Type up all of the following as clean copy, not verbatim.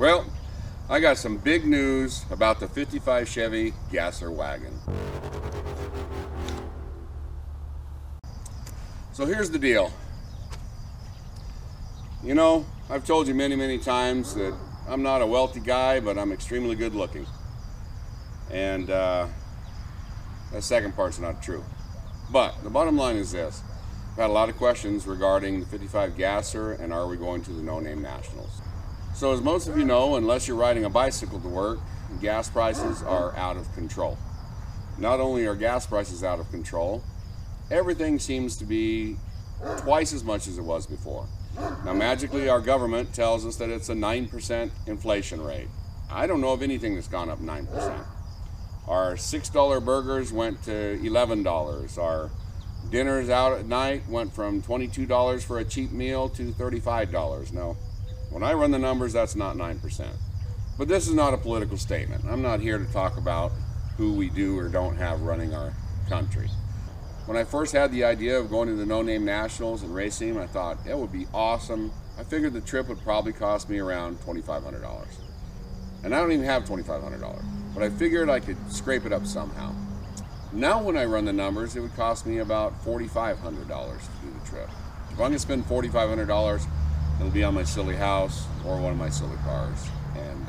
Well, I got some big news about the 55 Chevy Gasser wagon. So here's the deal. You know, I've told you many times that I'm not a wealthy guy, but I'm extremely good looking. And that second part's not true. But the bottom line is this. I've had a lot of questions regarding the 55 Gasser and are we going to the no-name nationals. So as most of you know, unless you're riding a bicycle to work, gas prices are out of control. Not only are gas prices out of control, everything seems to be twice as much as it was before. Now magically our government tells us that it's a 9% inflation rate. I don't know of anything that's gone up 9%. Our $6 burgers went to $11. Our dinners out at night went from $22 for a cheap meal to $35. Now, when I run the numbers, that's not 9%. But this is not a political statement. I'm not here to talk about who we do or don't have running our country. When I first had the idea of going to the no-name nationals and racing, I thought it would be awesome. I figured the trip would probably cost me around $2,500. And I don't even have $2,500, but I figured I could scrape it up somehow. Now when I run the numbers, it would cost me about $4,500 to do the trip. If I'm going to spend $4,500, it'll be on my silly house or one of my silly cars. And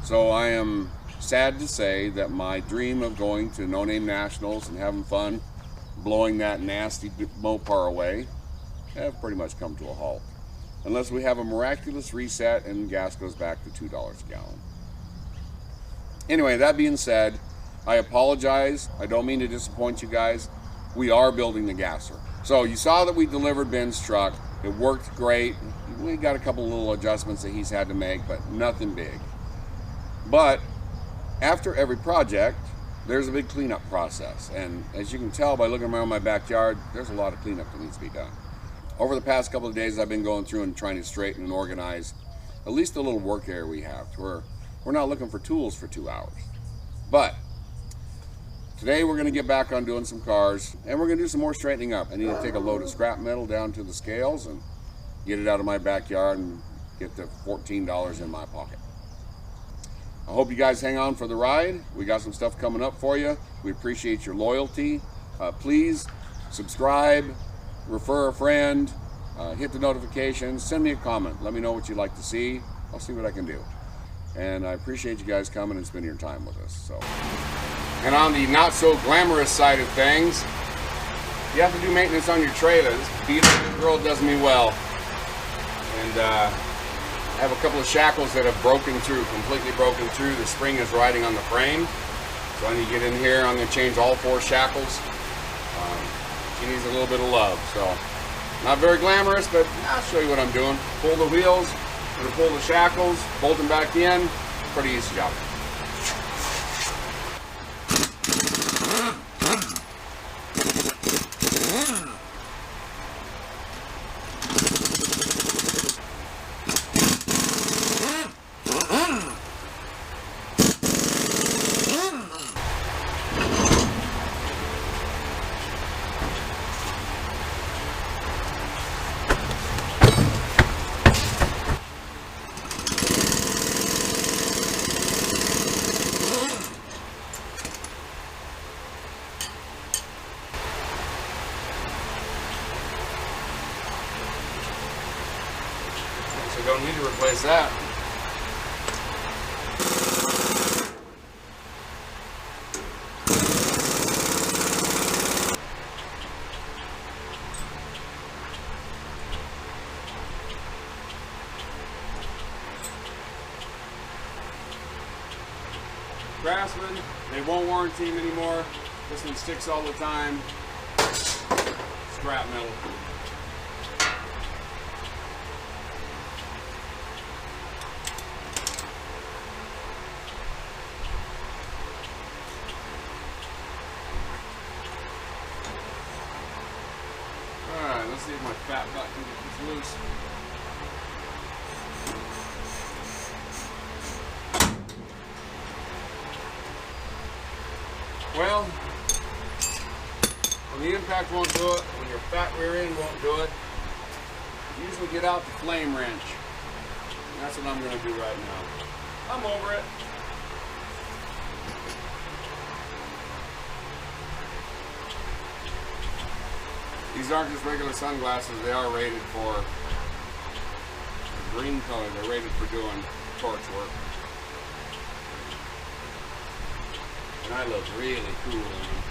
so I am sad to say that my dream of going to no-name nationals and having fun, blowing that nasty Mopar away, have pretty much come to a halt. Unless we have a miraculous reset and gas goes back to $2 a gallon. Anyway, that being said, I apologize. I don't mean to disappoint you guys. We are building the Gasser. So you saw that we delivered Ben's truck. It worked great. We got a couple little adjustments that he's had to make, but nothing big. But after every project, there's a big cleanup process. And as you can tell by looking around my backyard, there's a lot of cleanup that needs to be done. Over the past couple of days, I've been going through and trying to straighten and organize at least the little work area we have, to where we're not looking for tools for 2 hours. But today we're going to get back on doing some cars, and we're going to do some more straightening up. I need to take a load of scrap metal down to the scales and get it out of my backyard and get the $14 in my pocket. I hope you guys hang on for the ride. We got some stuff coming up for you. We appreciate your loyalty. Please subscribe, refer a friend, hit the notifications, send me a comment. Let me know what you'd like to see. I'll see what I can do. And I appreciate you guys coming and spending your time with us. So, and on the not so glamorous side of things, you have to do maintenance on your trailers. This girl does me well. And I have a couple of shackles that have broken through, completely broken through. The spring is riding on the frame. So I need to get in here. I'm going to change all 4 shackles. She needs a little bit of love. So not very glamorous, but I'll show you what I'm doing. Pull the wheels, I'm going to pull the shackles, bolt them back in. Pretty easy job. Don't need to replace that. Craftsman, they won't warranty him anymore. This one sticks all the time. Scrap metal. Let's see if my fat butt can get this loose. Well, when the impact won't do it, when your fat rear end won't do it, you usually get out the flame wrench. And that's that's what I'm going to do right now. I'm over it. These aren't just regular sunglasses, they are rated for green color. They're rated for doing torch work. And I look really cool in them.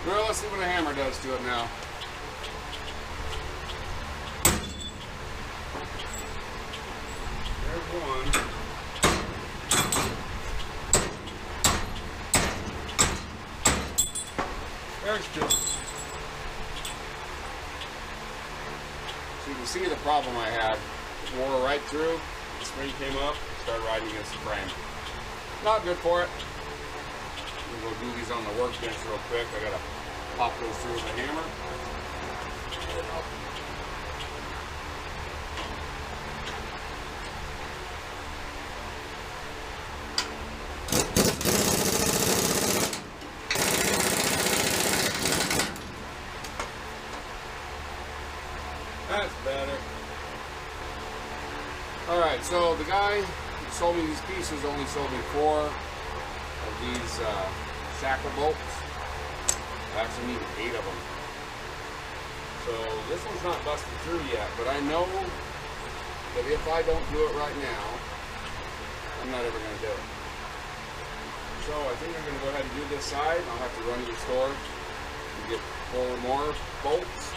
Well, let's see what a hammer does to it now. There's one. There's two. So you can see the problem I had. It wore right through. The spring came up, started riding against the frame. Not good for it. We'll go do these on the workbench real quick. I gotta pop those through with a hammer. That's better. Alright, so the guy who sold me these pieces only sold me 4 of these shackle bolts. I actually need 8 of them. So this one's not busted through yet, but I know that if I don't do it right now, I'm not ever going to do it. So I think I'm going to go ahead and do this side. I'll have to run to the store and get 4 more bolts.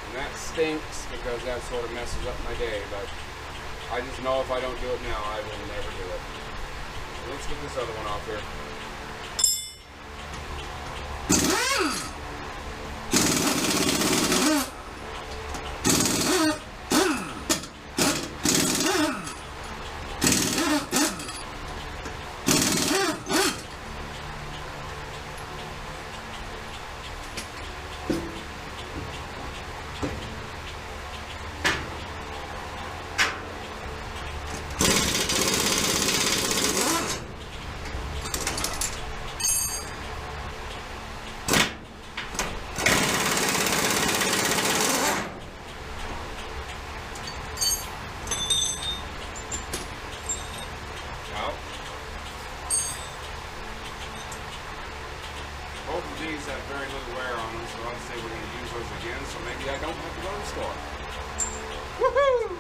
And that stinks because that sort of messes up my day, but I just know if I don't do it now, I will never do it. So let's get this other one off here. These have very little wear on them, so I'd say we're going to use those again, so maybe I don't have to go to the store. Woohoo!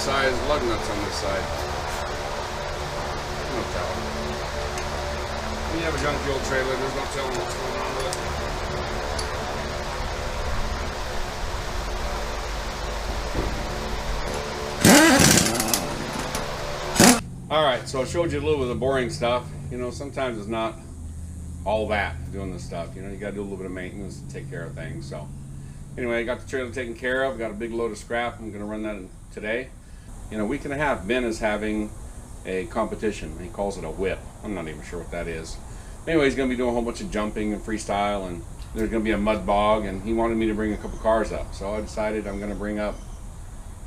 size lug nuts on this side. No telling. When you have a junky old trailer, there's no telling what's going on with it. Alright, so I showed you a little bit of the boring stuff. You know, sometimes it's not all that doing this stuff. You know, you got to do a little bit of maintenance to take care of things. So anyway, I got the trailer taken care of. Got a big load of scrap. I'm going to run that in today. You know, a week and a half, Ben is having a competition. He calls it a whip. I'm not even sure what that is. Anyway, he's going to be doing a whole bunch of jumping and freestyle, and there's going to be a mud bog, and he wanted me to bring a couple cars up. So I decided I'm going to bring up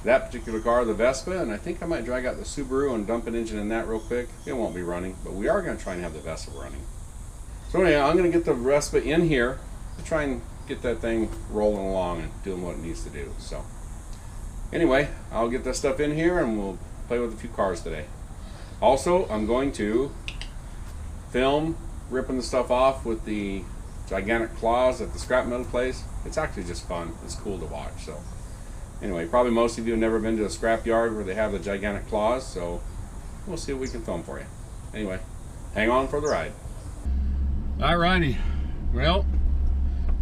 that particular car, the Vespa, and I think I might drag out the Subaru and dump an engine in that real quick. It won't be running, but we are going to try and have the Vespa running. So anyway, I'm going to get the Vespa in here to try and get that thing rolling along and doing what it needs to do. So anyway, I'll get that stuff in here and we'll play with a few cars today. Also, I'm going to film ripping the stuff off with the gigantic claws at the scrap metal place. It's actually just fun. It's cool to watch. So anyway, probably most of you have never been to a scrap yard where they have the gigantic claws, so we'll see what we can film for you. Anyway, hang on for the ride. Alrighty, well,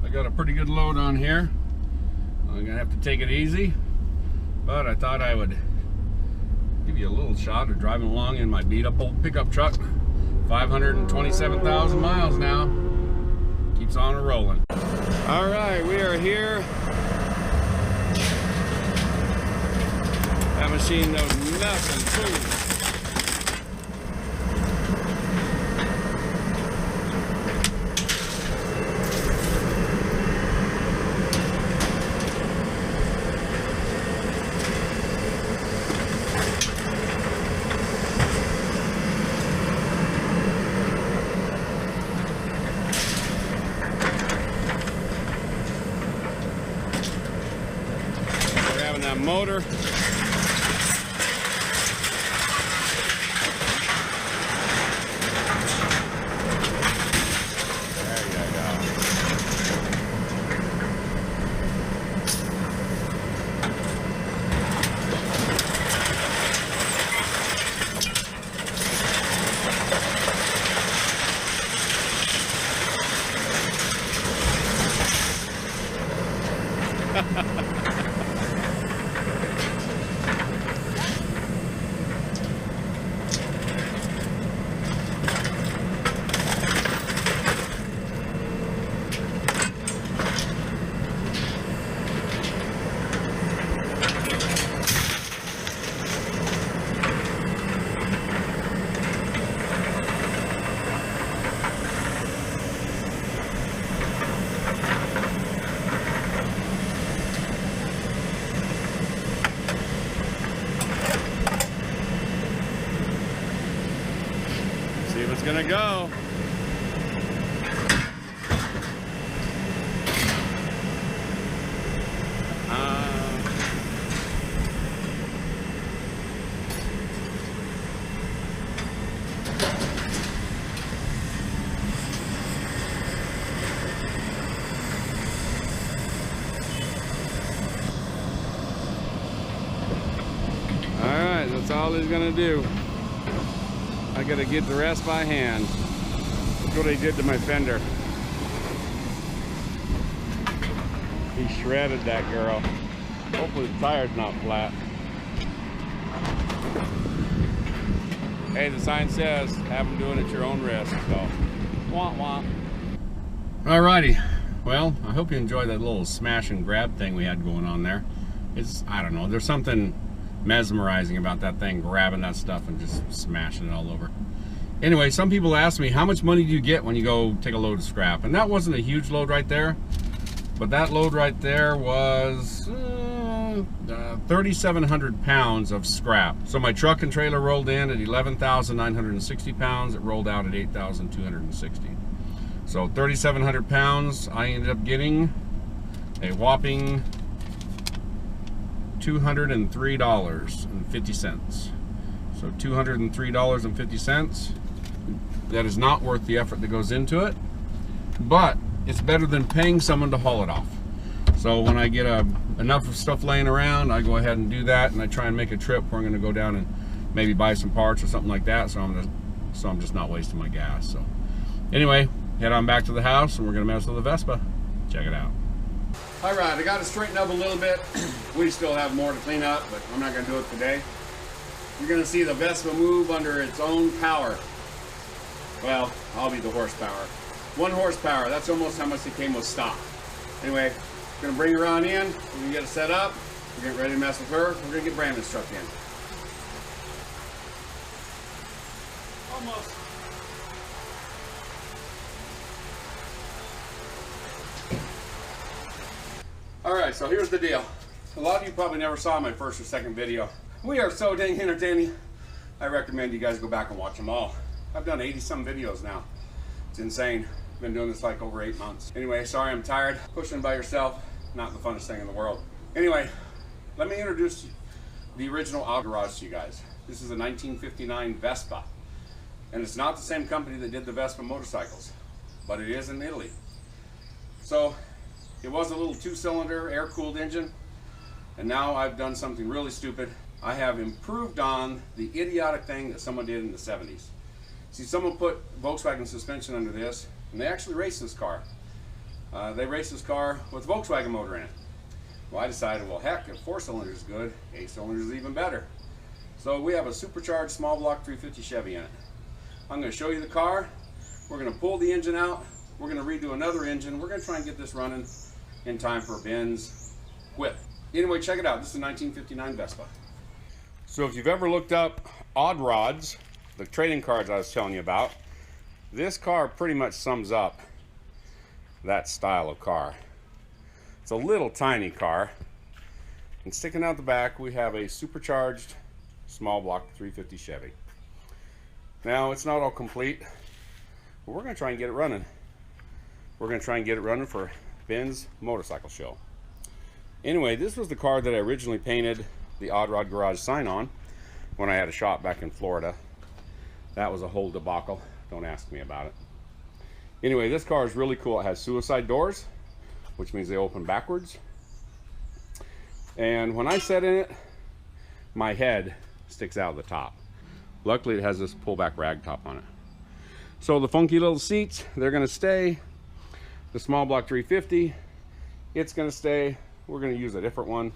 I got a pretty good load on here. I'm gonna have to take it easy, but I thought I would give you a little shot of driving along in my beat up old pickup truck. 527,000 miles now. Keeps on rolling. Alright, we are here. That machine knows nothing too. That motor. There you go. See if it's gonna go. Alright, that's all he's gonna do. I gotta get the rest by hand. Look what he did to my fender. He shredded that girl. Hopefully the tire's not flat. Hey, the sign says, have them do it at your own risk, so wah wah. Alrighty, well, I hope you enjoyed that little smash and grab thing we had going on there. It's, I don't know, there's something mesmerizing about that thing, grabbing that stuff and just smashing it all over. Anyway, some people ask me, how much money do you get when you go take a load of scrap? And that wasn't a huge load right there, but that load right there was 3,700 pounds of scrap. So my truck and trailer rolled in at 11,960 pounds. It rolled out at 8,260. So 3,700 pounds. I ended up getting a whopping $203.50. So $203.50. That is not worth the effort that goes into it, but it's better than paying someone to haul it off. So when I get enough of stuff laying around, I go ahead and do that, and I try and make a trip where I'm going to go down and maybe buy some parts or something like that, so I'm just not wasting my gas. So anyway, head on back to the house, and we're going to mess with the Vespa. Check it out. All right, I got it straightened up a little bit. We still have more to clean up, but I'm not going to do it today. You're going to see the Vespa move under its own power. Well, I'll be the horsepower. 1 horsepower, that's almost how much it came with stock. Anyway, gonna bring her on in, we're gonna get it set up, we're getting ready to mess with her, we're gonna get Brandon's truck in. Almost. Alright, so here's the deal. A lot of you probably never saw my first or second video. We are so dang entertaining. I recommend you guys go back and watch them all. I've done 80-some videos now. It's insane. Been doing this like over 8 months. Anyway, sorry I'm tired. Pushing by yourself, not the funnest thing in the world. Anyway, let me introduce the original auto garage to you guys. This is a 1959 Vespa. And it's not the same company that did the Vespa motorcycles, but it is in Italy. So, it was a little 2-cylinder air-cooled engine, and now I've done something really stupid. I have improved on the idiotic thing that someone did in the 70s. See, someone put Volkswagen suspension under this, and they actually raced this car. They raced this car with a Volkswagen motor in it. Well, I decided, well, heck, if 4 cylinders is good, 8 cylinders is even better. So we have a supercharged small block 350 Chevy in it. I'm going to show you the car. We're going to pull the engine out. We're going to redo another engine. We're going to try and get this running in time for Ben's whip. Anyway, check it out. This is a 1959 Vespa. So if you've ever looked up odd rods, the trading cards I was telling you about, this car pretty much sums up that style of car. It's a little tiny car, and sticking out the back we have a supercharged small block 350 Chevy. Now it's not all complete, but we're going to try and get it running. We're going to try and get it running for Ben's motorcycle show. Anyway, this was the car that I originally painted the Odd Rod Garage sign on when I had a shop back in Florida. That was a whole debacle. Don't ask me about it. Anyway, this car is really cool. It has suicide doors, which means they open backwards. And when I sat in it, my head sticks out of the top. Luckily, it has this pullback rag top on it. So the funky little seats, they're going to stay. The small block 350, it's going to stay. We're going to use a different one.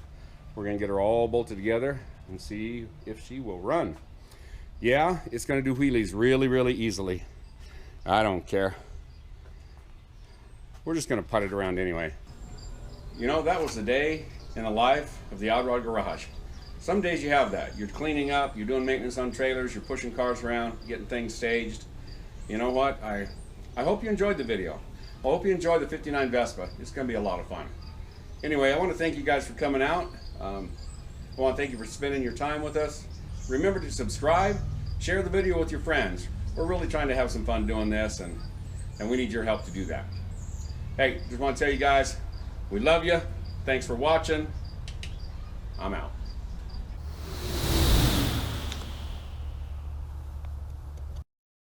We're going to get her all bolted together and see if she will run. Yeah, it's going to do wheelies really, really easily. I don't care. We're just going to putt it around anyway. You know, that was the day in the life of the Odd Rod Garage. Some days you have that. You're cleaning up, you're doing maintenance on trailers, you're pushing cars around, getting things staged. You know what? I hope you enjoyed the video. I hope you enjoyed the 59 Vespa. It's going to be a lot of fun. Anyway, I want to thank you guys for coming out. I want to thank you for spending your time with us. Remember to subscribe, share the video with your friends. We're really trying to have some fun doing this, and we need your help to do that. Hey, just want to tell you guys, we love you. Thanks for watching. I'm out.